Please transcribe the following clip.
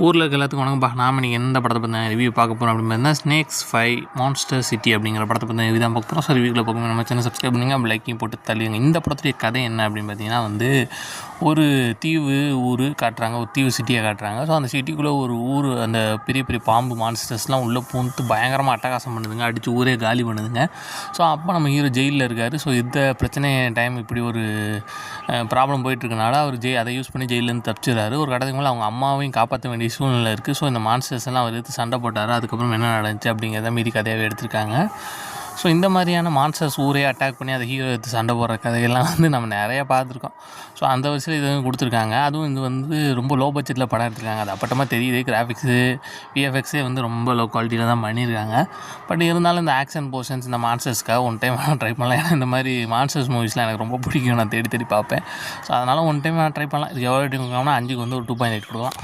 ஊரில் இருக்க எல்லாத்துக்கும் வணக்கம்ப்பா. நாம் இன்றைக்கி எந்த படத்தை பற்றி ரிவ்யூ பார்க்க போகிறோம் அப்படின்னு பார்த்தீங்கன்னா ஸ்னேக்ஸ் 5 மான்ஸ்டர் சிட்டி அப்படிங்கிற படத்தை பற்றி ரிவ்யூ தான் பார்க்க போகிறோம். ஸோ ரிவ்யூவில் பார்க்கும்போது நம்ம சேனல் சப்ஸ்கிரைப் பண்ணுங்க, அப்படி லைக்கையும் போட்டு தள்ளிடுங்க. இந்த படத்துடைய கதை என்ன அப்படின்னு பார்த்தீங்கன்னா ஒரு தீவு ஊர் காட்டுறாங்க, ஒரு தீவு சிட்டியை காட்டுறாங்க. ஸோ அந்த சிட்டிக்குள்ளே ஒரு ஊர், அந்த பெரிய பெரிய பாம்பு மான்ஸ்டர்ஸ்லாம் உள்ளே பூந்து பயங்கரமாக அட்டகாசம் பண்ணுதுங்க, அடித்து ஊரே காலி பண்ணுதுங்க. ஸோ அப்போ நம்ம ஹீரோ ஜெயிலில் இருக்கார். ஸோ இந்த பிரச்சனை டைம் இப்படி ஒரு ப்ராப்ளம் போயிட்டுருக்கனால அவர் அதை யூஸ் பண்ணி ஜெயிலேருந்து தப்பிச்சிடுறாரு. ஒரு கட்டத்துக்கு மேலே அவங்க அம்மாவையும் காப்பாற்ற வேண்டிய சூழ்நிலை இருக்குது. ஸோ இந்த மான்ஸ்டர்ஸ் எல்லாம் அவர் எடுத்து சண்டை போட்டார். அதுக்கப்புறம் என்ன நடந்துச்சு அப்படிங்கிறத மீதி கதையாகவே எடுத்திருக்காங்க. ஸோ இந்த மாதிரியான மான்ஸ்டர்ஸ் ஊரே அட்டாக் பண்ணி அதை ஹீரோ எடுத்து சண்டை போடுற கதையெல்லாம் நம்ம நிறையா பார்த்துருக்கோம். ஸோ அந்த வயசில் இது கொடுத்துருக்காங்க. அதுவும் இது ரொம்ப லோ பட்ஜெட்டில் படம் எடுத்துருக்காங்க. அது அப்பட்டமாக தெரியுது. கிராஃபிக்ஸு விஎஃப்எக்ஸே ரொம்ப லோ குவாலிட்டியில் தான் பண்ணியிருக்காங்க. பட் இருந்தாலும் இந்த ஆக்ஷன் போர்ஷன்ஸ், இந்த மான்ஸ்டர்ஸ்க்காக ஒன் டைம் ட்ரை பண்ணலாம். ஏன்னா இந்த மாதிரி மான்ஸ்டர்ஸ் மூவிஸ்லாம் எனக்கு ரொம்ப பிடிக்கும். நான் தேடி தேடி பார்ப்பேன். ஸோ அதனால் ஒன் டைம் ட்ரை பண்ணலாம். இது எவ்வளோ ரேட்டிங் கொடுக்காமனா 5க்கு ஒரு 2.8 கொடுக்கலாம்.